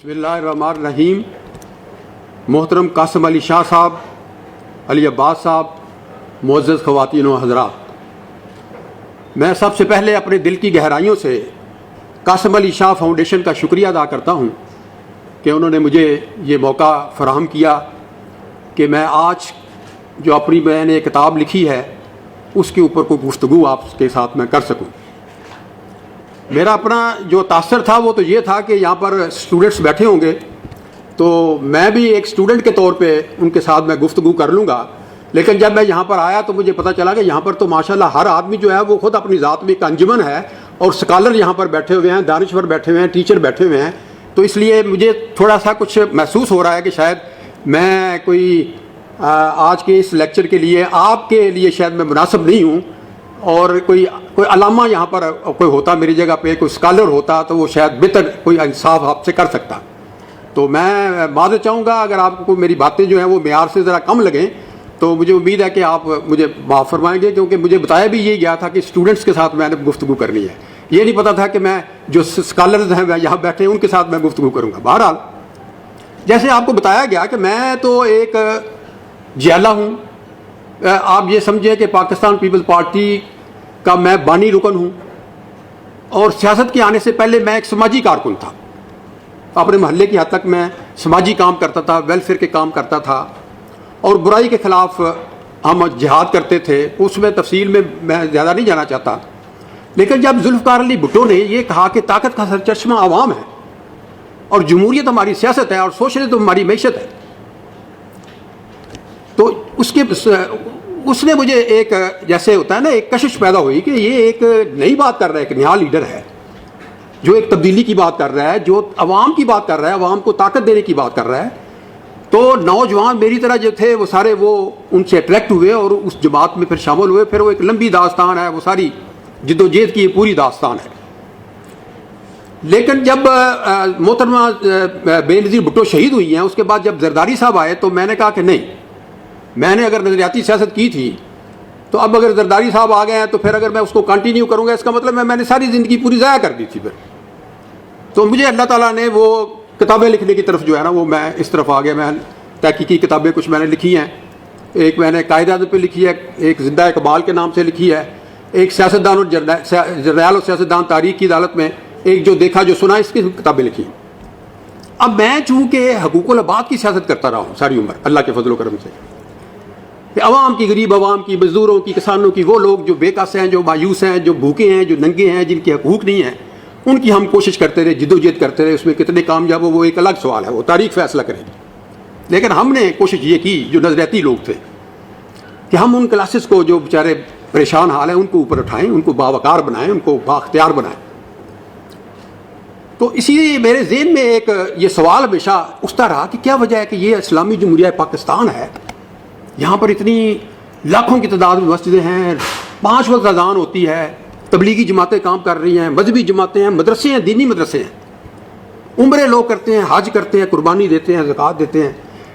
بسم اللہ الرحمن الرحیم. محترم قاسم علی شاہ صاحب، علی عباس صاحب، معزز خواتین و حضرات، میں سب سے پہلے اپنے دل کی گہرائیوں سے قاسم علی شاہ فاؤنڈیشن کا شکریہ ادا کرتا ہوں کہ انہوں نے مجھے یہ موقع فراہم کیا کہ میں آج جو میں نے کتاب لکھی ہے اس کے اوپر کوئی گفتگو آپ کے ساتھ میں کر سکوں. میرا اپنا جو تاثر تھا وہ تو یہ تھا کہ یہاں پر اسٹوڈنٹس بیٹھے ہوں گے تو میں بھی ایک اسٹوڈنٹ کے طور پہ ان کے ساتھ میں گفتگو کر لوں گا، لیکن جب میں یہاں پر آیا تو مجھے پتہ چلا کہ یہاں پر تو ماشاءاللہ ہر آدمی جو ہے وہ خود اپنی ذات میں ایک انجمن ہے، اور اسکالر یہاں پر بیٹھے ہوئے ہیں، دانشور بیٹھے ہوئے ہیں، ٹیچر بیٹھے ہوئے ہیں. تو اس لیے مجھے تھوڑا سا کچھ محسوس ہو رہا ہے کہ شاید میں کوئی آج کے اس لیکچر کے لیے آپ کے لیے شاید میں مناسب نہیں ہوں، اور کوئی علامہ یہاں پر کوئی ہوتا میری جگہ پہ، کوئی اسکالر ہوتا تو وہ شاید بہتر کوئی انصاف آپ سے کر سکتا. تو میں معذرت چاہوں گا اگر آپ کو میری باتیں جو ہیں وہ معیار سے ذرا کم لگیں، تو مجھے امید ہے کہ آپ مجھے معاف فرمائیں گے، کیونکہ مجھے بتایا بھی یہ گیا تھا کہ اسٹوڈنٹس کے ساتھ میں نے گفتگو کرنی ہے. یہ نہیں پتا تھا کہ میں جو اسکالرز ہیں یہاں بیٹھے ہیں ان کے ساتھ میں گفتگو کروں گا. بہرحال جیسے آپ کو بتایا گیا کہ میں تو ایک جیالہ ہوں. آپ یہ سمجھیں کہ پاکستان پیپلز پارٹی کا میں بانی رکن ہوں، اور سیاست کے آنے سے پہلے میں ایک سماجی کارکن تھا. اپنے محلے کی حد تک میں سماجی کام کرتا تھا، ویلفیئر کے کام کرتا تھا، اور برائی کے خلاف ہم جہاد کرتے تھے. اس میں تفصیل میں زیادہ نہیں جانا چاہتا. لیکن جب ذوالفقار علی بھٹو نے یہ کہا کہ طاقت کا سرچشمہ عوام ہے اور جمہوریت ہماری سیاست ہے اور سوشلزم ہماری معیشت ہے، تو اس نے مجھے ایک جیسے ہوتا ہے نا ایک کشش پیدا ہوئی کہ یہ ایک نئی بات کر رہا ہے، ایک نیا لیڈر ہے جو ایک تبدیلی کی بات کر رہا ہے، جو عوام کی بات کر رہا ہے، عوام کو طاقت دینے کی بات کر رہا ہے. تو نوجوان میری طرح جو تھے وہ سارے وہ ان سے اٹریکٹ ہوئے اور اس جماعت میں پھر شامل ہوئے. پھر وہ ایک لمبی داستان ہے، وہ ساری جد و جہد کی پوری داستان ہے. لیکن جب محترمہ بے نظیر بھٹو شہید ہوئی ہیں، اس کے بعد جب زرداری صاحب آئے تو میں نے کہا کہ نہیں، میں نے اگر نظریاتی سیاست کی تھی تو اب اگر زرداری صاحب آ گئے ہیں تو پھر اگر میں اس کو کنٹینیو کروں گا اس کا مطلب میں نے ساری زندگی پوری ضائع کر دی تھی. پھر تو مجھے اللہ تعالیٰ نے وہ کتابیں لکھنے کی طرف جو ہے نا وہ میں اس طرف آ گیا. میں تحقیقی کتابیں کچھ میں نے لکھی ہیں. ایک میں نے قائد اعظم پہ لکھی ہے، ایک زندہ اقبال کے نام سے لکھی ہے، ایک سیاستدان اور جرنیل اور سیاستدان تاریخ کی عدالت میں، ایک جو دیکھا جو سنا، اس کی کتابیں لکھی. اب میں چونکہ حقوق العباد کی سیاست کرتا رہا ہوں ساری عمر اللہ کے فضل و کرم سے، کہ عوام کی، غریب عوام کی، مزدوروں کی، کسانوں کی، وہ لوگ جو بے کس ہیں، جو مایوس ہیں، جو بھوکے ہیں، جو ننگے ہیں، جن کے حقوق نہیں ہیں، ان کی ہم کوشش کرتے رہے، جد و جہد کرتے رہے. اس میں کتنے کامیاب ہو وہ ایک الگ سوال ہے، وہ تاریخ فیصلہ کرے گی. لیکن ہم نے کوشش یہ کی جو نظریاتی لوگ تھے کہ ہم ان کلاسز کو جو بیچارے پریشان حال ہیں ان کو اوپر اٹھائیں، ان کو باوقار بنائیں، ان کو بااختیار بنائیں. تو اسی لیے میرے ذہن میں ایک یہ سوال ہمیشہ اٹھتا رہا کہ کیا وجہ ہے کہ یہ اسلامی جمہوریہ پاکستان ہے، یہاں پر اتنی لاکھوں کی تعداد میں مسجدیں ہیں، 5 وقت اذان ہوتی ہے، تبلیغی جماعتیں کام کر رہی ہیں، مذہبی جماعتیں ہیں، مدرسے ہیں، دینی مدرسے ہیں، عمرے لوگ کرتے ہیں، حج کرتے ہیں، قربانی دیتے ہیں، زکوٰۃ دیتے ہیں،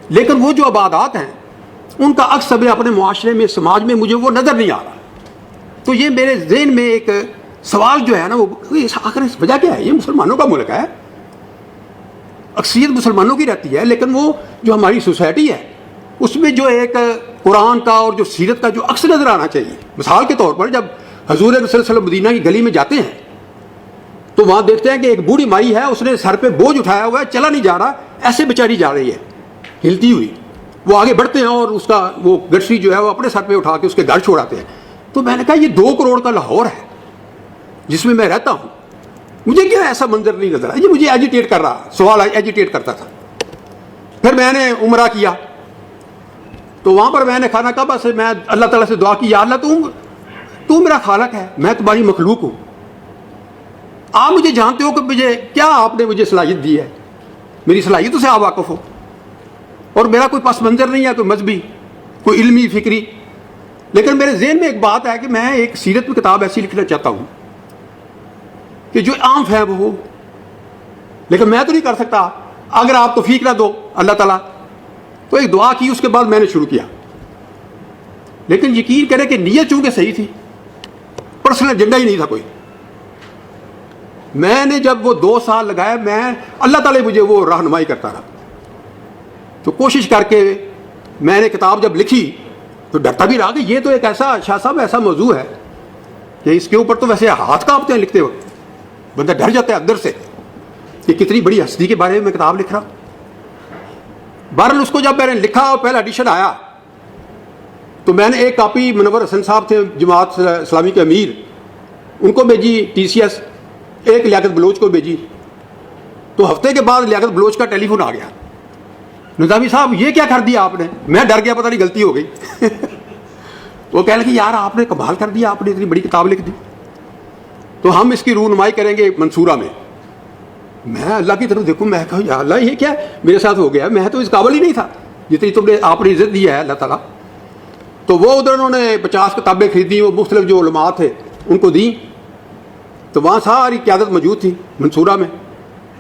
لیکن وہ جو عبادات ہیں ان کا عکس اب اپنے معاشرے میں، سماج میں مجھے وہ نظر نہیں آ رہا. تو یہ میرے ذہن میں ایک سوال جو ہے نا وہ آخر اس وجہ کیا ہے؟ یہ مسلمانوں کا ملک ہے، اکثریت مسلمانوں کی رہتی ہے، لیکن وہ جو ہماری سوسائٹی ہے اس میں جو ایک قرآن کا اور جو سیرت کا جو عکس نظر آنا چاہیے. مثال کے طور پر جب حضور صلی اللہ علیہ وسلم مدینہ کی گلی میں جاتے ہیں تو وہاں دیکھتے ہیں کہ ایک بوڑھی مائی ہے، اس نے سر پہ بوجھ اٹھایا ہوا ہے، چلا نہیں جا رہا، ایسے بیچاری جا رہی ہے ہلتی ہوئی. وہ آگے بڑھتے ہیں اور اس کا وہ گٹسی جو ہے وہ اپنے سر پہ اٹھا کے اس کے گھر چھوڑاتے ہیں. تو میں نے کہا یہ 2 کروڑ کا لاہور ہے جس میں رہتا ہوں، مجھے کیا ایسا منظر نہیں نظر آیا؟ یہ مجھے ایجیٹیٹ کر رہا، سوال ایجیٹیٹ کرتا تھا. پھر میں نے عمرہ کیا تو وہاں پر میں نے خانہ کعبہ سے میں اللہ تعالیٰ سے دعا کی، یا اللہ تو میرا خالق ہے، میں تمہاری مخلوق ہوں، آپ مجھے جانتے ہو کہ مجھے کیا آپ نے مجھے صلاحیت دی ہے، میری صلاحیتوں سے آپ واقف ہو، اور میرا کوئی پس منظر نہیں ہے، کوئی مذہبی، کوئی علمی، فکری. لیکن میرے ذہن میں ایک بات ہے کہ میں ایک سیرت میں کتاب ایسی لکھنا چاہتا ہوں کہ جو عام فہم ہو، لیکن میں تو نہیں کر سکتا اگر آپ توفیق نہ دو اللہ تعالیٰ. تو ایک دعا کی، اس کے بعد میں نے شروع کیا. لیکن یقین کرے کہ نیت چونکہ صحیح تھی، پرسنل ایجنڈا ہی نہیں تھا کوئی. میں نے جب وہ 2 سال لگایا، میں اللہ تعالیٰ مجھے وہ رہنمائی کرتا رہا. تو کوشش کر کے میں نے کتاب جب لکھی تو ڈرتا بھی رہا کہ یہ تو ایک ایسا شاہ صاحب ایسا موضوع ہے کہ اس کے اوپر تو ویسے ہاتھ کانپتے ہیں لکھتے وقت، بندہ ڈر جاتا ہے اندر سے کہ کتنی بڑی ہستی کے بارے میں کتاب لکھ رہا. بہرحال اس کو جب میں نے لکھا اور پہلا ایڈیشن آیا تو میں نے ایک کاپی منور حسن صاحب تھے جماعت اسلامی کے امیر، ان کو بھیجی TCS، ایک لیاقت بلوچ کو بھیجی. تو ہفتے کے بعد لیاقت بلوچ کا ٹیلی فون آ گیا، نظامی صاحب یہ کیا کر دیا آپ نے؟ میں ڈر گیا، پتہ نہیں غلطی ہو گئی. وہ کہنے لگے یار آپ نے کمال کر دیا، آپ نے اتنی بڑی کتاب لکھ دی، تو ہم اس کی رونمائی کریں گے منصورہ میں. میں اللہ کی طرف دیکھوں، میں کہا یا اللہ یہ کیا میرے ساتھ ہو گیا، میں تو اس قابل ہی نہیں تھا جتنی تم نے آپ نے عزت دی ہے اللہ تعالیٰ. تو وہ ادھر انہوں نے 50 کتابیں خریدی، وہ مختلف جو علماء تھے ان کو دیں. تو وہاں ساری قیادت موجود تھی منصورہ میں.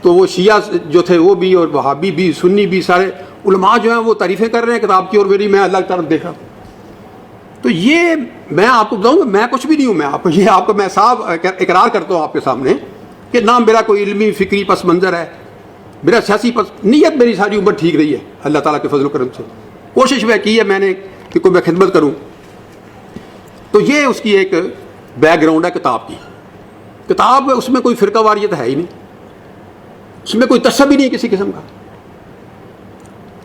تو وہ شیعہ جو تھے وہ بھی، اور وہابی بھی، سنی بھی، سارے علماء جو ہیں وہ تعریفیں کر رہے ہیں کتاب کی، اور میری میں اللہ کی طرف دیکھا. تو یہ میں آپ کو بتاؤں گا میں کچھ بھی نہیں ہوں، میں آپ کو یہ آپ کو میں صاحب اقرار کرتا ہوں آپ کے سامنے کہ نہ میرا کوئی علمی فکری پس منظر ہے، میرا سیاسی نیت میری ساری عمر ٹھیک رہی ہے اللہ تعالیٰ کے فضل و کرم سے. کوشش میں کی ہے میں نے کہ کوئی میں خدمت کروں. تو یہ اس کی ایک بیک گراؤنڈ ہے کتاب کی. کتاب اس میں کوئی فرقہ واریت ہے ہی نہیں، اس میں کوئی تعصب ہی نہیں کسی قسم کا.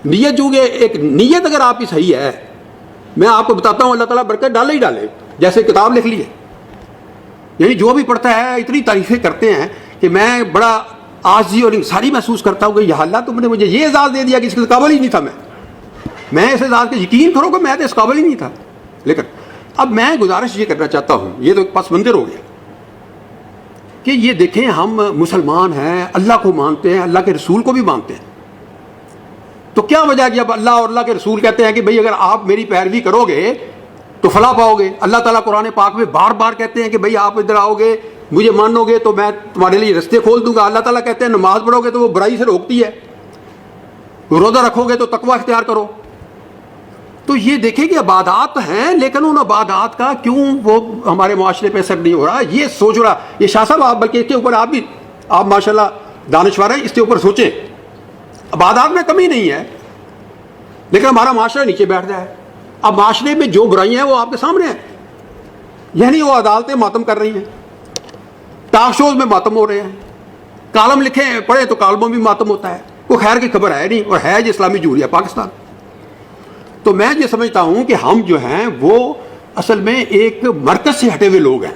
نیت جو ایک نیت اگر آپ کی صحیح ہے، میں آپ کو بتاتا ہوں اللہ تعالیٰ برکت ڈالے ہی ڈالے. جیسے کتاب لکھ لی ہے، یعنی جو بھی پڑھتا ہے اتنی تعریفیں کرتے ہیں کہ میں بڑا عاجزی اور انکساری محسوس کرتا ہوں کہ یا اللہ تم نے مجھے یہ اعزاز دے دیا کہ اس کے قابل ہی نہیں تھا. میں اس اعزاز کا یقین کرو کہ میں تو اس قابل ہی نہیں تھا. لیکن اب میں گزارش یہ کرنا چاہتا ہوں، یہ تو ایک پس منظر ہو گیا کہ یہ دیکھیں ہم مسلمان ہیں، اللہ کو مانتے ہیں، اللہ کے رسول کو بھی مانتے ہیں. تو کیا وجہ کہ اب اللہ اور اللہ کے رسول کہتے ہیں کہ بھئی اگر آپ میری پیروی کرو گے تو فلاح پاؤ گے. اللہ تعالیٰ قرآن پاک میں بار بار کہتے ہیں کہ بھئی آپ ادھر آؤ گے، مجھے مانو گے تو میں تمہارے لیے رستے کھول دوں گا. اللہ تعالیٰ کہتے ہیں نماز پڑھو گے تو وہ برائی سے روکتی ہے، روزہ رکھو گے تو تقویٰ اختیار کرو. تو یہ دیکھیں کہ عبادات ہیں، لیکن ان عبادات کا کیوں وہ ہمارے معاشرے پہ اثر نہیں ہو رہا. یہ سوچ رہا یہ شاہ صاحب آپ بلکہ اس کے اوپر آپ ماشاءاللہ دانشور ہیں، اس کے اوپر سوچیں. عبادات میں کمی نہیں ہے لیکن ہمارا معاشرہ نیچے بیٹھ جائے. اب معاشرے میں جو برائیاں ہیں وہ آپ کے سامنے ہیں، یعنی وہ عدالتیں ماتم کر رہی ہیں، ٹاک شوز میں ماتم ہو رہے ہیں، کالم لکھے پڑھے تو کالموں میں ماتم ہوتا ہے. کوئی خیر کی خبر ہے نہیں، اور ہے جو اسلامی جمہوریہ پاکستان. تو میں یہ سمجھتا ہوں کہ ہم جو ہیں وہ اصل میں ایک مرکز سے ہٹے ہوئے لوگ ہیں.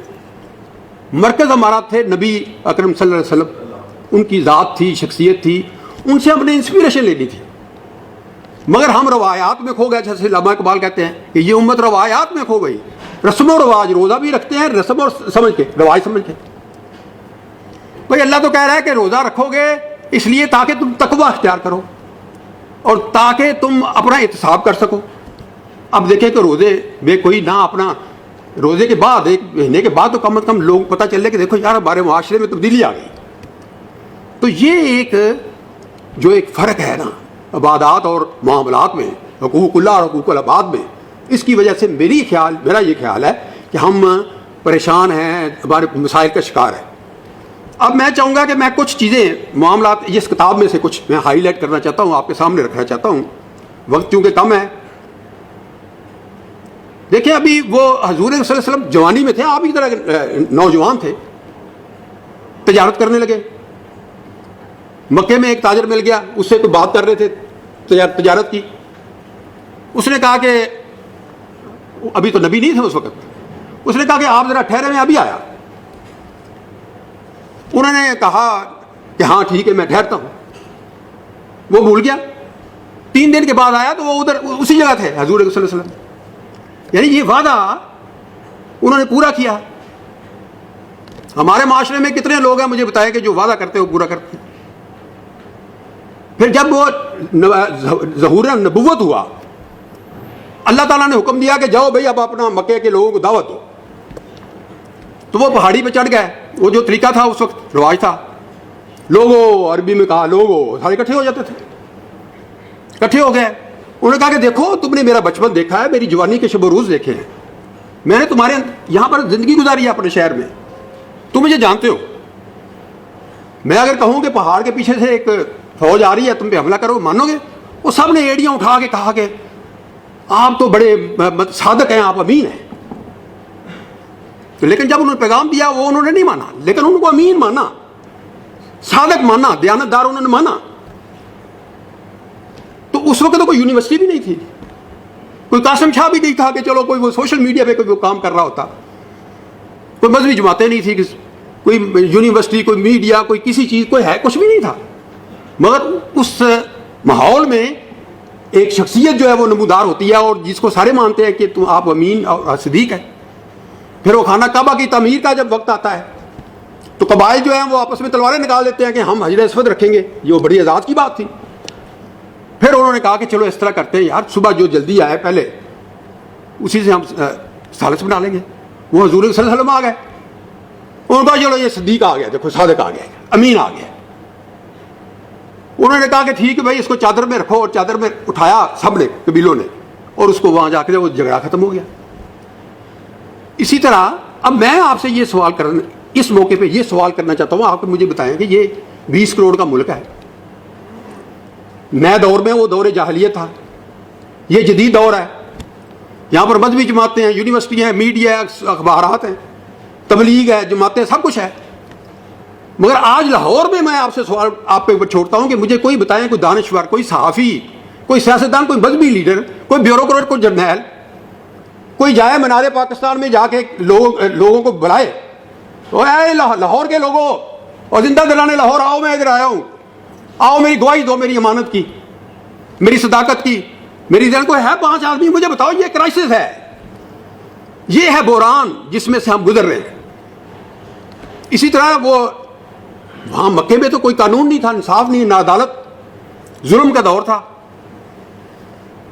مرکز ہمارا تھے نبی اکرم صلی اللہ علیہ وسلم، ان کی ذات تھی، شخصیت تھی، ان سے ہم نے انسپریشن لینی تھی. مگر ہم روایات میں کھو گئے، جیسے علامہ اقبال کہتے ہیں کہ یہ امت روایات میں کھو گئی. رسم و رواج، روزہ بھی رکھتے ہیں رسم اور سمجھ کے، رواج سمجھ کے. بھائی اللہ تو کہہ رہا ہے کہ روزہ رکھو گے اس لیے تاکہ تم تقویٰ اختیار کرو اور تاکہ تم اپنا احتساب کر سکو. اب دیکھیں کہ روزے میں کوئی نہ اپنا روزے کے بعد 1 مہینے کے بعد تو کم از کم لوگ پتہ چل رہے کہ دیکھو یار ہمارے معاشرے میں تبدیلی آ گئی. تو یہ ایک فرق ہے نا عبادات اور معاملات میں، حقوق اللہ اور حقوق العباد میں. اس کی وجہ سے میرا یہ خیال ہے کہ ہم پریشان ہیں، ہمارے مسائل کا شکار ہے. اب میں چاہوں گا کہ میں کچھ چیزیں معاملات اس کتاب میں سے کچھ میں ہائی لائٹ کرنا چاہتا ہوں، آپ کے سامنے رکھنا چاہتا ہوں، وقت چونکہ کم ہے. دیکھیں ابھی وہ حضور صلی اللہ علیہ وسلم جوانی میں تھے، آپ کی طرح نوجوان تھے، تجارت کرنے لگے. مکے میں ایک تاجر مل گیا، اس سے کوئی بات کر رہے تھے تجارت کی. اس نے کہا کہ ابھی تو نبی نہیں تھے اس وقت، اس نے کہا کہ آپ ذرا ٹھہرے، میں ابھی آیا. انہوں نے کہا کہ ہاں ٹھیک ہے میں ٹھہرتا ہوں. وہ بھول گیا. 3 دن کے بعد آیا تو وہ ادھر اسی جگہ تھے حضور صلی اللہ علیہ وسلم. یعنی یہ وعدہ انہوں نے پورا کیا. ہمارے معاشرے میں کتنے لوگ ہیں مجھے بتائے کہ جو وعدہ کرتے وہ پورا کرتے. پھر جب وہ ظہور نبوت ہوا، اللہ تعالیٰ نے حکم دیا کہ جاؤ بھائی اب اپنا مکے کے لوگوں کو دعوت دو. تو وہ پہاڑی پہ چڑھ گئے. وہ جو طریقہ تھا اس وقت رواج تھا، لوگوں عربی میں کہا لوگوں سارے اکٹھے ہو جاتے تھے. اکٹھے ہو گئے. انہوں نے کہا کہ دیکھو تم نے میرا بچپن دیکھا ہے، میری جوانی کے شب و روز دیکھے ہیں، میں نے تمہارے یہاں پر زندگی گزاری ہے اپنے شہر میں، تم مجھے جانتے ہو. میں اگر کہوں کہ پہاڑ کے پیچھے سے ایک فوج آ رہی ہے تم پہ حملہ کرو مانو گے؟ وہ سب نے ایڑیاں اٹھا کے کہا کہ آپ تو بڑے صادق ہیں, آپ امین ہیں. لیکن جب انہوں نے پیغام دیا وہ انہوں نے نہیں مانا, لیکن ان کو امین مانا, صادق مانا, دیانتدار انہوں نے مانا. تو اس وقت تو کوئی یونیورسٹی بھی نہیں تھی, کوئی قاسم شاہ بھی نہیں تھا کہ چلو کوئی وہ سوشل میڈیا پہ کوئی وہ کام کر رہا ہوتا, کوئی مذہبی جماعتیں نہیں تھی, کوئی یونیورسٹی, کوئی میڈیا, کوئی کسی چیز, کوئی ہے کچھ بھی نہیں تھا. مگر اس ماحول میں ایک شخصیت جو ہے وہ نمودار ہوتی ہے, اور جس کو سارے مانتے ہیں کہ تم آپ امین اور صدیق ہے. پھر وہ خانہ کعبہ کی تعمیر کا جب وقت آتا ہے تو قبائل جو ہیں وہ آپس میں تلواریں نکال دیتے ہیں کہ ہم حجر اسود رکھیں گے, یہ بڑی اعزاز کی بات تھی. پھر انہوں نے کہا کہ چلو اس طرح کرتے ہیں یار, صبح جو جلدی آئے پہلے اسی سے ہم ثالث بنا لیں گے. وہ حضور صلی اللہ علیہ وسلم آ گئے, انہوں نے کہا چلو یہ صدیق آ گیا, دیکھو صادق آ گیا, امین آ گیا. انہوں نے کہا کہ ٹھیک ہے بھائی اس کو چادر میں رکھو, اور چادر میں اٹھایا سب نے, قبیلوں نے, اور اس کو وہاں جا کے وہ جھگڑا ختم ہو گیا. اسی طرح اب میں آپ سے یہ سوال کرنا, اس موقع پہ یہ سوال کرنا چاہتا ہوں, آپ کو مجھے بتائیں کہ یہ 20 کروڑ کا ملک ہے. نئے دور میں وہ دور جاہلیت تھا, یہ جدید دور ہے. یہاں پر مذہبی جماعتیں ہیں, یونیورسٹیاں ہیں, میڈیا ہے, اخبارات ہیں, تبلیغ ہے, جماعتیں, سب کچھ ہے. مگر آج لاہور میں میں آپ سے سوال آپ پہ چھوڑتا ہوں کہ مجھے کوئی بتائیں, کوئی دانشور, کوئی صحافی, کوئی سیاستدان, کوئی مذہبی لیڈر, کوئی بیوروکریٹ, کوئی جرنیل, کوئی جائے منار پاکستان میں جا کے لوگوں کو بلائے, اے لاہور کے لوگوں, اور زندہ دلانے لاہور آؤ, میں ادھر آیا ہوں, آؤ میری گواہی دو, میری امانت کی, میری صداقت کی, میری ذہن کو ہے 5 آدمی, مجھے بتاؤ یہ کرائسس ہے, یہ ہے بحران جس میں سے ہم گزر رہے ہیں. اسی طرح وہ وہاں مکے میں تو کوئی قانون نہیں تھا, انصاف نہیں, نہ عدالت, ظلم کا دور تھا.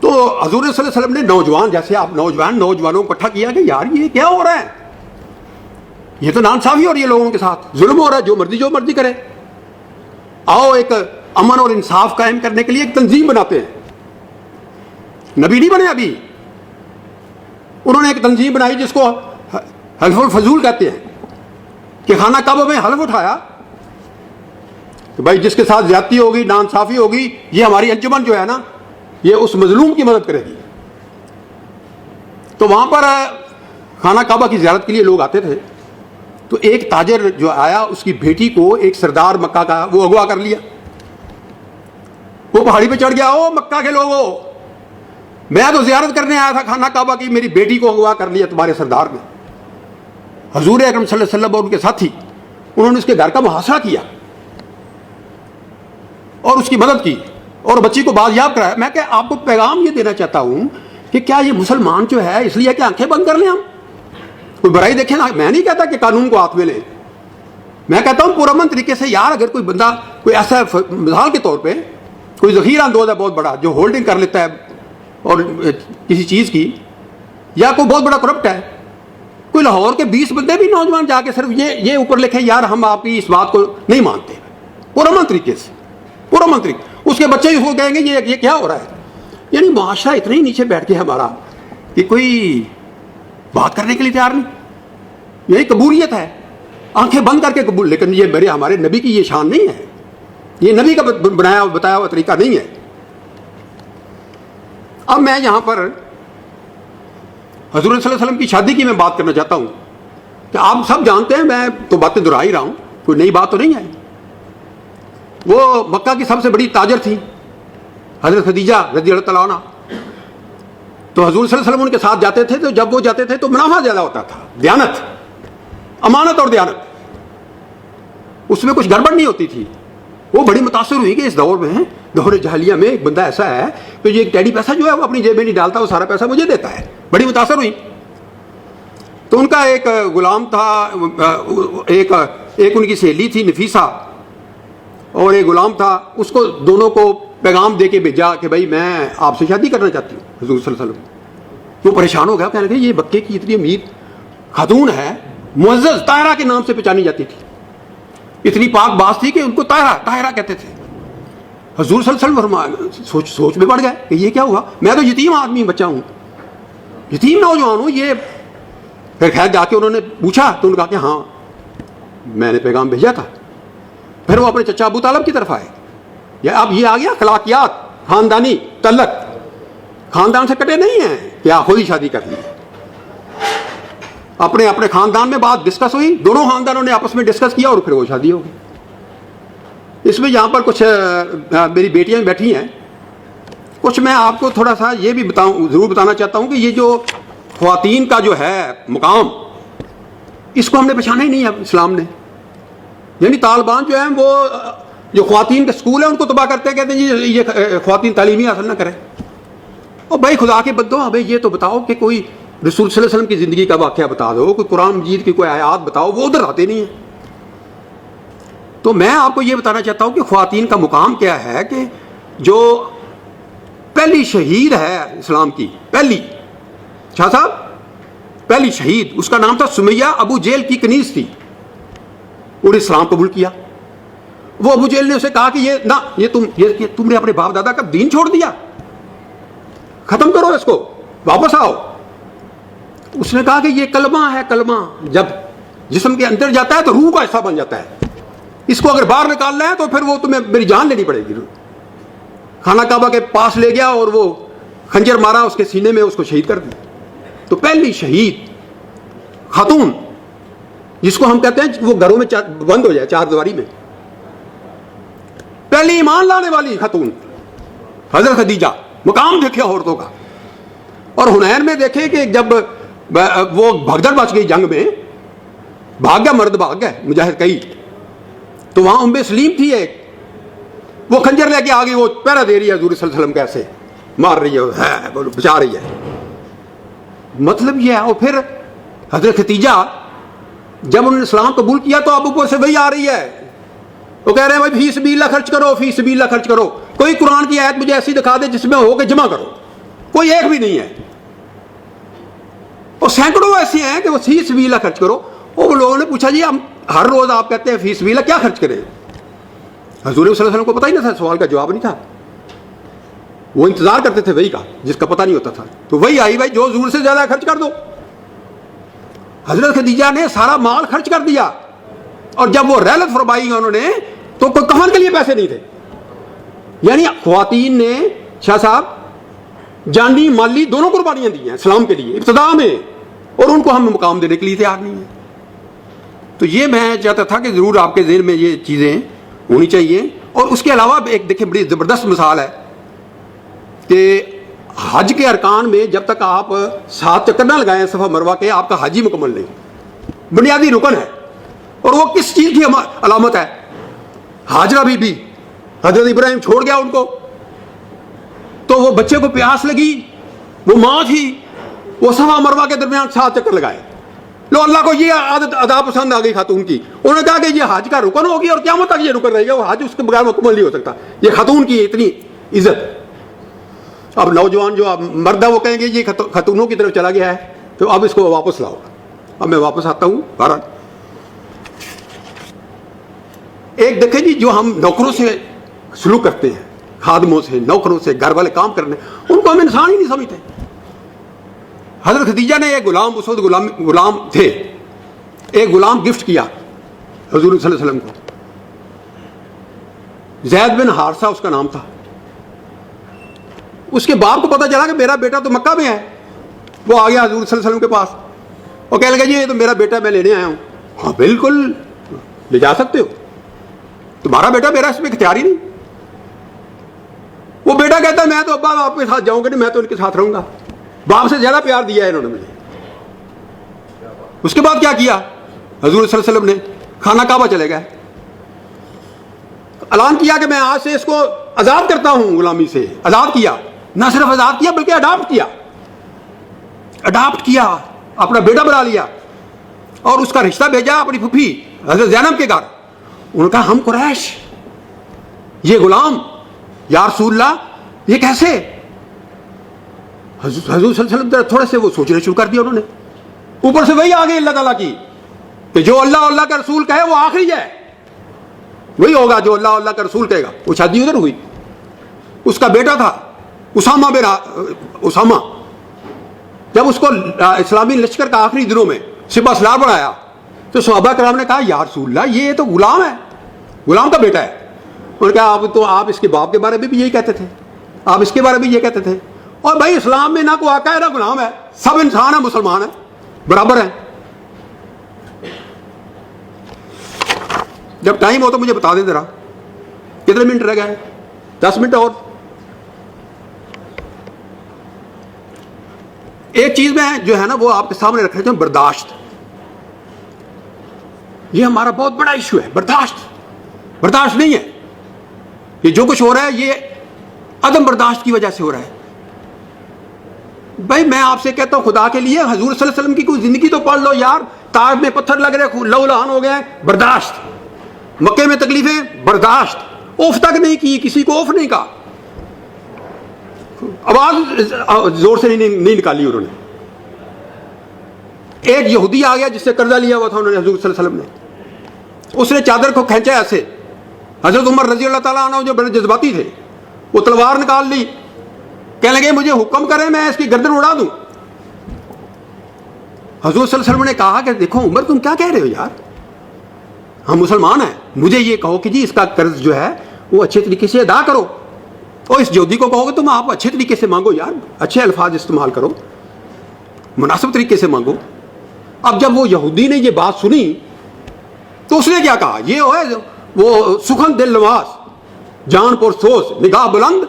تو حضور صلی اللہ علیہ وسلم نے نوجوان, جیسے آپ نوجوانوں کو اکٹھا کیا کہ یار یہ کیا ہو رہا ہے, یہ تو ناانصافی ہو رہی ہے لوگوں کے ساتھ, ظلم ہو رہا ہے, جو مرضی کرے, آؤ ایک امن اور انصاف قائم کرنے کے لیے ایک تنظیم بناتے ہیں. نبی نہیں بنے ابھی, انہوں نے ایک تنظیم بنائی جس کو حلف الفضول کہتے ہیں, کہ خانہ کعبہ میں حلف اٹھایا کہ بھائی جس کے ساتھ زیادتی ہوگی, ناانصافی ہوگی, یہ ہماری انجمن جو ہے نا یہ اس مظلوم کی مدد کرے گی. تو وہاں پر خانہ کعبہ کی زیارت کے لیے لوگ آتے تھے. تو ایک تاجر جو آیا, اس کی بیٹی کو ایک سردار مکہ کا وہ اغوا کر لیا, وہ پہاڑی پہ چڑھ گیا, او مکہ کے لوگوں, میں تو زیارت کرنے آیا تھا خانہ کعبہ کی, میری بیٹی کو اغوا کر لیا تمہارے سردار نے. حضور اکرم صلی اللہ علیہ وسلم اور ان کے ساتھی انہوں نے اس کے گھر کا محاصرہ کیا اور اس کی مدد کی اور بچی کو بازیاب کرایا. میں کہ آپ کو پیغام یہ دینا چاہتا ہوں کہ کیا یہ مسلمان جو ہے اس لیے کہ آنکھیں بند کر لیں, ہم کوئی برائی دیکھیں نا. میں نہیں کہتا کہ قانون کو ہاتھ میں لیں, میں کہتا ہوں پرامن طریقے سے, یار اگر کوئی بندہ کوئی ایسا مثال کے طور پہ کوئی ذخیرہ اندوز ہے بہت بڑا, جو ہولڈنگ کر لیتا ہے اور کسی چیز کی, یا کوئی بہت بڑا کرپٹ ہے, کوئی لاہور کے 20 بندے بھی نوجوان جا کے صرف یہ اوپر لکھیں یار ہم آپ کی اس بات کو نہیں مانتے, پرامن طریقے سے, پرامن طریقے, اس کے بچے اس کو کہیں گے یہ کیا ہو رہا ہے. یعنی معاشرہ اتنا ہی نیچے بیٹھ کے ہمارا کہ کوئی بات کرنے کے لیے تیار نہیں. یہی قبولیت ہے, آنکھیں بند کر کے قبول. لیکن یہ ہمارے نبی کی یہ شان نہیں ہے, یہ نبی کا بتایا ہوا طریقہ نہیں ہے. اب میں یہاں پر حضور صلی اللہ علیہ وسلم کی شادی کی میں بات کرنا چاہتا ہوں کہ آپ سب جانتے ہیں, میں تو باتیں دہرا ہی رہا ہوں, کوئی نئی بات تو نہیں ہے. وہ مکہ کی سب سے بڑی تاجر تھی حضرت خدیجہ رضی اللہ تعالیٰ عنہ. تو حضور صلی اللہ علیہ وسلم ان کے ساتھ جاتے تھے, تو جب وہ جاتے تھے تو منافع زیادہ ہوتا تھا. دیانت, امانت اور دیانت, اس میں کچھ گڑبڑ نہیں ہوتی تھی. وہ بڑی متاثر ہوئی کہ اس دور میں, دور جاہلیہ میں, ایک بندہ ایسا ہے کہ یہ ایک ٹیڈی پیسہ جو ہے وہ اپنی جیب میں نہیں ڈالتا, وہ سارا پیسہ مجھے دیتا ہے. بڑی متاثر ہوئی. تو ان کا ایک غلام تھا, ایک ان کی سہیلی تھی نفیسہ, اور ایک غلام تھا. اس کو دونوں کو پیغام دے کے بھیجا کہ بھائی میں آپ سے شادی کرنا چاہتی ہوں. حضور صلی اللہ علیہ وسلم وہ پریشان ہو گیا, کہنے لگے یہ مکے کی اتنی امیر خاتون ہے, معزز طاہرہ کے نام سے پہچانی جاتی تھی, اتنی پاک باز تھی کہ ان کو طاہرہ کہتے تھے. حضور صلی اللہ علیہ وسلم سوچ میں پڑ گئے کہ یہ کیا ہوا, میں تو یتیم آدمی بچہ ہوں, یتیم نوجوان ہوں. یہ پھر خیر جا کے انہوں نے پوچھا تو انہوں نے کہا کہ ہاں میں نے پیغام بھیجا تھا. پھر وہ اپنے چچا ابو طالب کی طرف آئے. یا اب یہ آ گیا اخلاقیات، خاندانی تعلق. خاندان سے کٹے نہیں ہیں کہ آپ خود ہی شادی کر لی. اپنے اپنے خاندان میں بات ڈسکس ہوئی، دونوں خاندانوں نے آپس میں ڈسکس کیا اور پھر وہ شادی ہو گئی. اس میں یہاں پر کچھ میری بیٹیاں بیٹھی ہیں، کچھ میں آپ کو تھوڑا سا یہ بھی ضرور بتانا چاہتا ہوں کہ یہ جو خواتین کا جو ہے مقام، اس کو ہم نے پہچانا ہی نہیں ہے اسلام نے. یعنی طالبان جو ہیں وہ جو خواتین کے سکول ہیں ان کو تباہ کرتے ہیں، کہتے ہیں جی یہ خواتین تعلیمی حاصل نہ کریں. اور بھائی خدا کے بندو، ہمیں یہ تو بتاؤ کہ کوئی رسول صلی اللہ علیہ وسلم کی زندگی کا واقعہ بتا دو، کوئی قرآن مجید کی کوئی آیات بتاؤ، وہ ادھر آتے نہیں ہیں. تو میں آپ کو یہ بتانا چاہتا ہوں کہ خواتین کا مقام کیا ہے، کہ جو پہلی شہید ہے اسلام کی، پہلی شاہ صاحب پہلی شہید، اس کا نام تھا سمیہ، ابو جیل کی کنیز تھی. انہوں نے اسلام قبول کیا. وہ ابو جیل نے اسے کہا کہ یہ تم نے اپنے باپ دادا کا دین چھوڑ دیا، ختم کرو اس کو، واپس آؤ. اس نے کہا کہ یہ کلمہ ہے، کلمہ جب جسم کے اندر جاتا ہے تو روح کا حصہ بن جاتا ہے، اس کو اگر باہر نکالنا ہے تو پھر وہ تمہیں میری جان لینی پڑے گی. خانہ کعبہ کے پاس لے گیا اور وہ خنجر مارا اس کے سینے میں، اس کو شہید کر دیا. تو پہلی شہید خاتون، جس کو ہم کہتے ہیں وہ گھروں میں بند ہو جائے چار دیواری میں، پہلی ایمان لانے والی خاتون حضرت خدیجہ. مقام دیکھے عورتوں کا. اور حنین میں دیکھے کہ جب وہ بھگدڑ مچ گئی جنگ میں، بھاگ گیا مرد، بھاگ گئے مجاہد کئی، تو وہاں ام سلیم تھی ایک، وہ خنجر لے کے آگے، وہ پہرا دے رہی ہے حضور صلی اللہ علیہ وسلم، کیسے مار رہی ہے، بچا رہی ہے. مطلب یہ ہے. اور پھر حضرت خدیجہ جب انہوں نے اسلام قبول کیا تو اب اوپر سے وہی آ رہی ہے، وہ کہہ رہے ہیں بھائی فی سبیل اللہ خرچ کرو، فی سبیل اللہ خرچ کرو. کوئی قرآن کی آیت مجھے ایسی دکھا دے جس میں ہو کہ جمع کرو، کوئی ایک بھی نہیں ہے. اور سینکڑوں ایسے ہیں کہ وہ فی سبیل اللہ خرچ کرو. اور لوگوں نے پوچھا جی ہم ہر روز آپ کہتے ہیں فی سبیل اللہ، کیا خرچ کریں؟ حضور صلی اللہ علیہ وسلم کو پتہ ہی نہ تھا، سوال کا جواب نہیں تھا. وہ انتظار کرتے تھے وہی کا، جس کا پتہ نہیں ہوتا تھا. تو وہی آئی بھائی جو حضور سے زیادہ خرچ کر دو. حضرت خدیجہ نے سارا مال خرچ کر دیا. اور جب وہ رحلت فرمائی انہوں نے تو کوئی کفن کے لیے پیسے نہیں تھے. یعنی خواتین نے شاہ صاحب جانی مالی دونوں قربانیاں دی ہیں اسلام کے لیے ابتدا میں، اور ان کو ہم مقام دینے کے لیے تیار نہیں ہیں. تو یہ میں چاہتا تھا کہ ضرور آپ کے ذہن میں یہ چیزیں ہونی چاہیے. اور اس کے علاوہ ایک دیکھیں بڑی زبردست مثال ہے کہ حج کے ارکان میں جب تک آپ 7 چکر نہ لگائیں صفا مروہ کے، آپ کا حج ہی مکمل نہیں. بنیادی رکن ہے. اور وہ کس چیز کی علامت ہے؟ ہاجرہ بی بی، حضرت ابراہیم چھوڑ گیا ان کو، تو وہ بچے کو پیاس لگی، وہ ماں تھی، وہ صفا مروہ کے درمیان 7 چکر لگائے. لو اللہ کو یہ عادت ادا پسند آ گئی خاتون کی. انہوں نے کہا کہ یہ حج کا رکن ہوگی اور قیامت تک یہ رکن رہے گا، وہ حج اس کے بغیر مکمل نہیں ہو سکتا. یہ خاتون کی اتنی عزت. اب نوجوان جو اب مرد ہے وہ کہیں گے یہ خاتونوں کی طرف چلا گیا ہے، تو اب اس کو واپس لاؤ. اب میں واپس آتا ہوں. بہرحال ایک دیکھیں جی، جو ہم نوکروں سے سلوک کرتے ہیں، خادموں سے، نوکروں سے، گھر والے کام کرنے، ان کو ہم انسان ہی نہیں سمجھتے. حضرت خدیجہ نے ایک غلام، اس وقت غلام تھے، ایک غلام گفٹ کیا حضور صلی اللہ علیہ وسلم کو. زید بن حارثہ اس کا نام تھا. اس کے باپ کو پتا چلا کہ میرا بیٹا تو مکہ میں ہے. وہ آ گیا حضور صلی اللہ علیہ وسلم کے پاس، وہ کہنے لگا جی یہ تو میرا بیٹا، میں لینے آیا ہوں. ہاں بالکل لے جا سکتے ہو، تمہارا بیٹا، میرا اس میں اختیار ہی نہیں. وہ بیٹا کہتا ہے میں تو ابا آپ کے ساتھ جاؤں گا نہیں، میں تو ان کے ساتھ رہوں گا. باپ سے زیادہ پیار دیا ہے انہوں نے مجھے. اس کے بعد کیا کیا حضور صلی اللہ علیہ وسلم نے؟ خانہ کعبہ چلے گئے، اعلان کیا کہ میں آج سے اس کو آزاد کرتا ہوں، غلامی سے آزاد کیا. نہ صرف آزاد کیا بلکہ اڈاپٹ کیا، اپنا بیٹا بنا لیا. اور اس کا رشتہ بھیجا اپنی پھوپھی حضرت زینب کے گھر. انہوں نے کہا ہم قریش، یہ غلام، یا رسول اللہ یہ کیسے؟ حضور صلی اللہ علیہ وسلم تھوڑے سے وہ سوچنے شروع کر دیا انہوں نے. اوپر سے وہی آ گئی اللہ تعالیٰ کی کہ جو اللہ کا رسول کہے وہ آخری ہے، وہی ہوگا جو اللہ کا رسول کہے گا. وہ شادی ادھر ہوئی. اس کا بیٹا تھا اسامہ. جب اس کو اسلامی لشکر کا آخری دنوں میں سپہ سالار بنایا تو صحابہ کرام نے کہا یا رسول اللہ یہ تو غلام ہے، غلام کا بیٹا ہے. انہوں نے کہا آپ اس کے باپ کے بارے میں بھی یہی کہتے تھے, آپ اس کے بارے میں یہ کہتے تھے. اور بھائی اسلام میں نہ کوئی آقا ہے نہ غلام ہے, سب انسان ہیں, مسلمان ہیں, برابر ہیں. جب ٹائم ہو تو مجھے بتا دیں ذرا کتنے منٹ رہ گئے. 10 منٹ اور. ایک چیز میں جو ہے نا وہ آپ کے سامنے رکھ رہے تھے, برداشت. یہ ہمارا بہت بڑا ایشو ہے, برداشت نہیں ہے. یہ جو کچھ ہو رہا ہے یہ عدم برداشت کی وجہ سے ہو رہا ہے. بھائی میں آپ سے کہتا ہوں خدا کے لیے حضور صلی اللہ علیہ وسلم کی کوئی زندگی تو پڑھ لو یار. تاج میں پتھر لگ رہے, لہو لہان ہو گئے, برداشت. مکے میں تکلیفیں, برداشت. اوف تک نہیں کی, کسی کو اوف نہیں کہا, آواز زور سے نہیں نکالی انہوں نے. ایک یہودی آ گیا جس سے قرضہ لیا ہوا تھا انہوں نے حضور صلی اللہ علیہ وسلم نے, اس نے چادر کو کھینچا ایسے. حضرت عمر رضی اللہ تعالیٰ عنہ جو بڑے جذباتی تھے وہ تلوار نکال لی, کہنے لگے مجھے حکم کریں میں اس کی گردن اڑا دوں. حضور صلی اللہ علیہ وسلم نے کہا کہ دیکھو عمر تم کیا کہہ رہے ہو یار, ہم مسلمان ہیں, مجھے یہ کہو کہ جی اس کا قرض جو ہے وہ اچھے طریقے سے ادا کرو. اور اس یہودی کو کہو کہ تم آپ اچھے طریقے سے مانگو یار, اچھے الفاظ استعمال کرو, مناسب طریقے سے مانگو. اب جب وہ یہودی نے یہ بات سنی تو اس نے کیا کہا, یہ وہ سخن دل نواز جان پر سوز, نگاہ بلند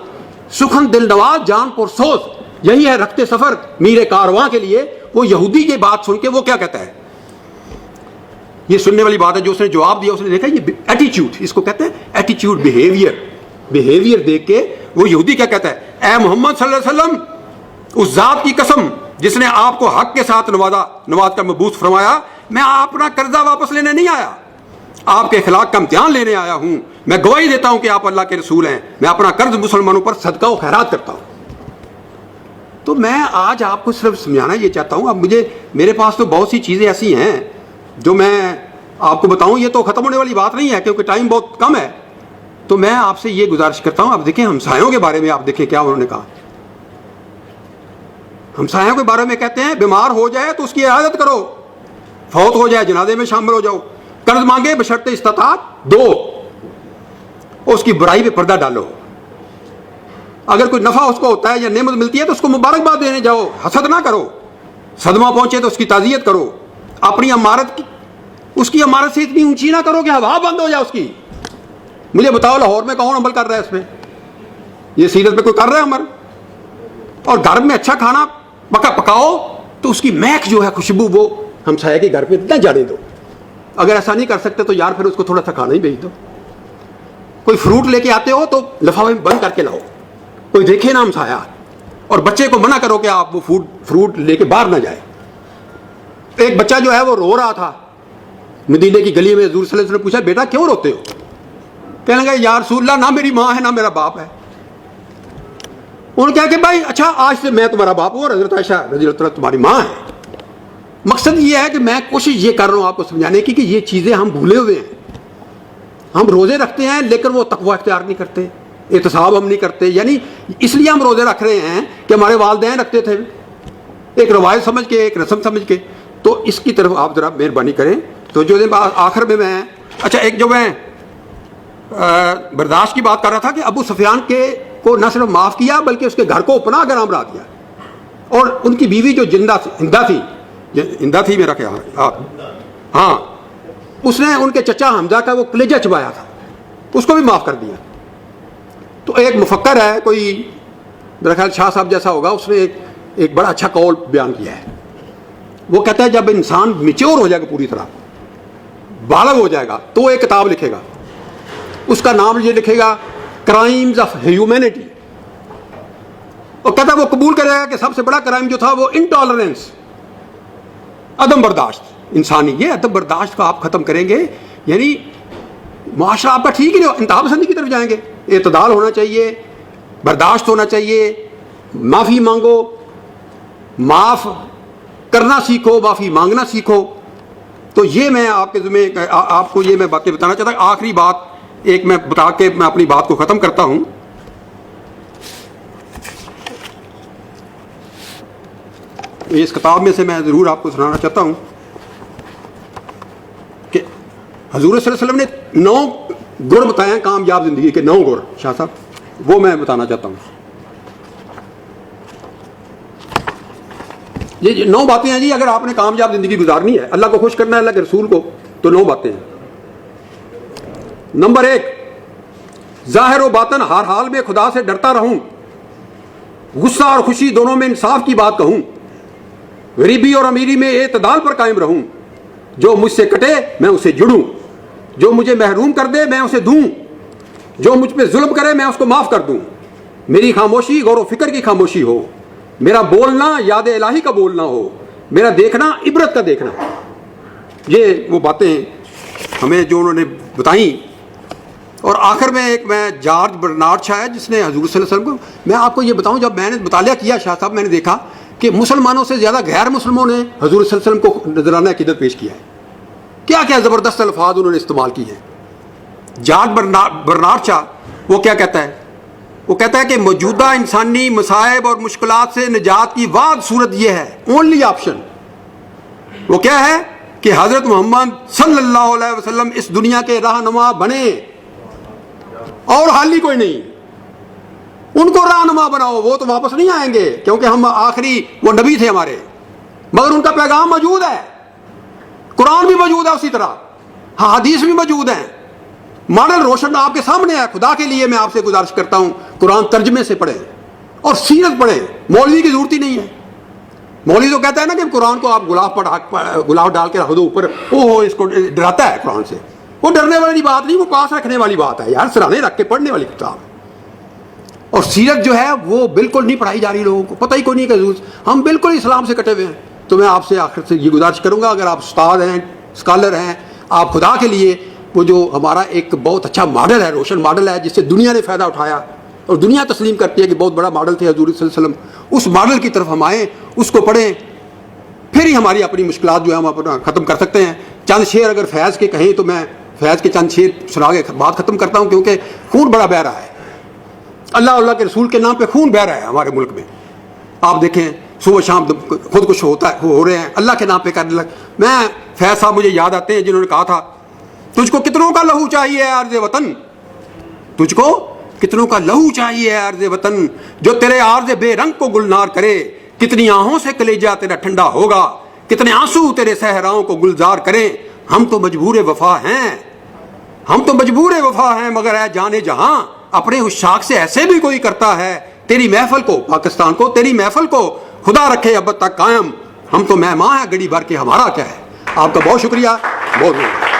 سخن دل نواز جان پر سوز, یہی ہے رکھتے سفر میرے کارواں کے لیے. وہ یہودی یہ بات سن کے وہ کیا کہتا ہے, یہ سننے والی بات ہے, جو اس نے جواب دیا اس نے دیکھا یہ ایٹیچیوڈ, اس کو کہتے ہیں ایٹیچیوڈ, بیہیویئر دیکھ کے وہ یہودی کیا کہتا ہے, اے محمد صلی اللہ علیہ وسلم اس ذات کی قسم جس نے آپ کو حق کے ساتھ نواز کا مبعوث فرمایا, میں اپنا قرضہ واپس لینے نہیں آیا, آپ کے اخلاق کا امتحان لینے آیا ہوں. میں گواہی دیتا ہوں کہ آپ اللہ کے رسول ہیں, میں اپنا قرض مسلمانوں پر صدقہ و خیرات کرتا ہوں. تو میں آج آپ کو صرف سمجھانا یہ چاہتا ہوں. اب میرے پاس تو بہت سی چیزیں ایسی ہیں جو میں آپ کو بتاؤں, یہ تو ختم ہونے والی بات نہیں ہے کیونکہ ٹائم بہت کم ہے. تو میں آپ سے یہ گزارش کرتا ہوں, اب دیکھیں ہمسایوں کے بارے میں, آپ دیکھیں کیا انہوں نے کہا. ہمسایوں کے بارے میں کہتے ہیں بیمار ہو جائے تو اس کی عیادت کرو, فوت ہو جائے جنازے میں شامل ہو جاؤ, قرض مانگے بشرط استطاعت دو, اس کی برائی پہ پردہ ڈالو. اگر کوئی نفع اس کو ہوتا ہے یا نعمت ملتی ہے تو اس کو مبارکباد دینے جاؤ, حسد نہ کرو. صدمہ پہنچے تو اس کی تعزیت کرو. اپنی عمارت اس کی عمارت سے اتنی اونچی نہ کرو کہ ہوا بند ہو جائے اس کی. مجھے بتاؤ لاہور میں کون عمل کر رہا ہے اس پہ, یہ سیرت پہ کوئی کر رہا ہے عمل؟ اور گھر میں اچھا کھانا پکاؤ تو اس کی مہک جو ہے خوشبو وہ ہمسایہ کے گھر پہ نہ جانے دو. اگر ایسا نہیں کر سکتے تو یار پھر اس کو تھوڑا سا کھانا ہی بھیج دو. کوئی فروٹ لے کے آتے ہو تو لفافے میں بند کر کے لاؤ, کوئی دیکھے نا ہمسایہ. اور بچے کو منع کرو کہ آپ وہ فروٹ لے کے باہر نہ جائے. ایک بچہ جو ہے وہ رو رہا تھا مدینے کی گلی میں, حضور صلی اللہ علیہ وسلم نے پوچھا بیٹا کیوں روتے ہو؟ کہنے لگا یا رسول اللہ نہ میری ماں ہے نہ میرا باپ ہے. انہوں نے کہا کہ بھائی اچھا آج سے میں تمہارا باپ ہوں اور حضرت عائشہ رضی اللہ عنہا تمہاری ماں ہے. مقصد یہ ہے کہ میں کوشش یہ کر رہا ہوں آپ کو سمجھانے کی کہ یہ چیزیں ہم بھولے ہوئے ہیں. ہم روزے رکھتے ہیں لیکن وہ تقویٰ اختیار نہیں کرتے, احتساب ہم نہیں کرتے. یعنی اس لیے ہم روزے رکھ رہے ہیں کہ ہمارے والدین رکھتے تھے, ایک روایت سمجھ کے, ایک رسم سمجھ کے. تو اس کی طرف آپ ذرا مہربانی کریں. تو جو آخر میں اچھا ایک جو میں برداشت کی بات کر رہا تھا کہ ابو سفیان کو نہ صرف معاف کیا بلکہ اس کے گھر کو پناہ گراں بنا دیا. اور ان کی بیوی جو ہندہ تھی میرا خیال, ہاں, اس نے ان کے چچا حمزہ کا وہ کلیجہ چبایا تھا, اس کو بھی معاف کر دیا. تو ایک مفکر ہے کوئی میرا خیال شاہ صاحب جیسا ہوگا, اس نے ایک بڑا اچھا قول بیان کیا ہے. وہ کہتا ہے جب انسان میچور ہو جائے گا, پوری طرح بالغ ہو جائے گا, تو وہ ایک کتاب لکھے گا. اس کا نام یہ لکھے گا کرائمز آف ہیومینٹی. اور کہتا ہے وہ قبول کرے گا کہ سب سے بڑا کرائم جو تھا وہ انٹالرنس, عدم برداشت انسانی. یہ عدم برداشت کا آپ ختم کریں گے یعنی معاشرہ آپ کا ٹھیک ہی نہیں, انتہا پسندی کی طرف جائیں گے. اعتدال ہونا چاہیے, برداشت ہونا چاہیے, معافی مانگو, معاف کرنا سیکھو, معافی مانگنا سیکھو. تو یہ میں آپ کے ذمہ آپ کو یہ میں باتیں بتانا چاہتا ہوں. آخری بات ایک میں بتا کے میں اپنی بات کو ختم کرتا ہوں. اس کتاب میں سے میں ضرور آپ کو سنانا چاہتا ہوں کہ حضور صلی اللہ علیہ وسلم نے 9 گر بتائیں کامیاب زندگی کے 9 گر شاہ صاحب، وہ میں بتانا چاہتا ہوں. یہ 9 باتیں ہیں جی. اگر آپ نے کامیاب زندگی گزارنی ہے، اللہ کو خوش کرنا ہے، اللہ کے رسول کو، تو 9 باتیں ہیں. نمبر 1، ظاہر و باطن ہر حال میں خدا سے ڈرتا رہوں، غصہ اور خوشی دونوں میں انصاف کی بات کہوں، غریبی اور امیری میں اعتدال پر قائم رہوں، جو مجھ سے کٹے میں اسے جڑوں، جو مجھے محروم کر دے میں اسے دوں، جو مجھ پہ ظلم کرے میں اس کو معاف کر دوں. میری خاموشی غور و فکر کی خاموشی ہو، میرا بولنا یاد الہی کا بولنا ہو، میرا دیکھنا عبرت کا دیکھنا. یہ وہ باتیں ہمیں جو انہوں نے بتائیں. اور آخر میں ایک میں جارج برنارڈ شاہ ہے جس نے حضور صلی اللہ علیہ وسلم کو، میں آپ کو یہ بتاؤں، جب میں نے مطالعہ کیا شاہ صاحب، میں نے دیکھا کہ مسلمانوں سے زیادہ غیر مسلموں نے حضور صلی اللہ علیہ وسلم کو نذرانہ عقیدت پیش کیا ہے. کیا کیا زبردست الفاظ انہوں نے استعمال کیے ہیں. جارج برنارڈ شاہ وہ کیا کہتا ہے؟ وہ کہتا ہے کہ موجودہ انسانی مصائب اور مشکلات سے نجات کی واحد صورت یہ ہے، اونلی آپشن، وہ کیا ہے کہ حضرت محمد صلی اللہ علیہ وسلم اس دنیا کے رہنما بنے، اور حال ہی کوئی نہیں. ان کو رہنما بناؤ، وہ تو واپس نہیں آئیں گے کیونکہ ہم آخری وہ نبی تھے ہمارے، مگر ان کا پیغام موجود ہے، قرآن بھی موجود ہے، اسی طرح حدیث بھی موجود ہیں. ماڈل روشن آپ کے سامنے ہے. خدا کے لیے میں آپ سے گزارش کرتا ہوں قرآن ترجمے سے پڑھیں اور سیرت پڑھیں. مولوی کی ضرورت ہی نہیں ہے. مولوی تو کہتا ہے نا کہ قرآن کو آپ گلاف ڈال کے رکھ دو اوپر، اس کو ڈراتا ہے قرآن سے. وہ ڈرنے والی بات نہیں، وہ پاس رکھنے والی بات ہے یار، سرانے رکھ کے پڑھنے والی کتاب. اور سیرت جو ہے وہ بالکل نہیں پڑھائی جا رہی، لوگوں کو پتہ ہی کوئی نہیں کہ ہم بالکل اسلام سے کٹے ہوئے ہیں. تو میں آپ سے آخر سے یہ گزارش کروں گا، اگر آپ استاد ہیں، اسکالر ہیں، آپ خدا کے لیے وہ جو ہمارا ایک بہت اچھا ماڈل ہے، روشن ماڈل ہے، جس سے دنیا نے فائدہ اٹھایا اور دنیا تسلیم کرتی ہے کہ بہت بڑا ماڈل تھے حضور صلی اللہ علیہ وسلم، اس ماڈل کی طرف ہم آئیں، اس کو پڑھیں، پھر ہی ہماری اپنی مشکلات جو ہے ہم اپنا ختم کر سکتے ہیں. چند شعر اگر فیض کے کہیں تو میں فیض کے چند شعر سنا کے بات ختم کرتا ہوں، کیونکہ خون بڑا بہہ رہا ہے. اللہ کے رسول کے نام پہ خون بہہ رہا ہے ہمارے ملک میں. آپ دیکھیں صبح شام خودکش ہو رہے ہیں اللہ کے نام پہ کرنے لگ. میں فیض صاحب مجھے یاد آتے ہیں جنہوں نے کہا تھا، تجھ کو کتنوں کا لہو چاہیے عرض وطن، تجھ کو کتنوں کا لہو چاہیے عرض وطن، جو تیرے عرض بے رنگ کو گلنار کرے، کتنی آہوں سے کلیجہ تیرا ٹھنڈا ہوگا، کتنے آنسو تیرے صحراؤں کو گلزار کریں. ہم تو مجبور وفا ہیں، ہم تو مجبور وفا ہیں، مگر اے جانے جہاں اپنے اس شاخ سے ایسے بھی کوئی کرتا ہے. تیری محفل کو، پاکستان کو، تیری محفل کو خدا رکھے اب تک قائم. ہم تو مہمان ہیں گڑی بھر کے، ہمارا کیا ہے. آپ کا بہت شکریہ، بہت بہت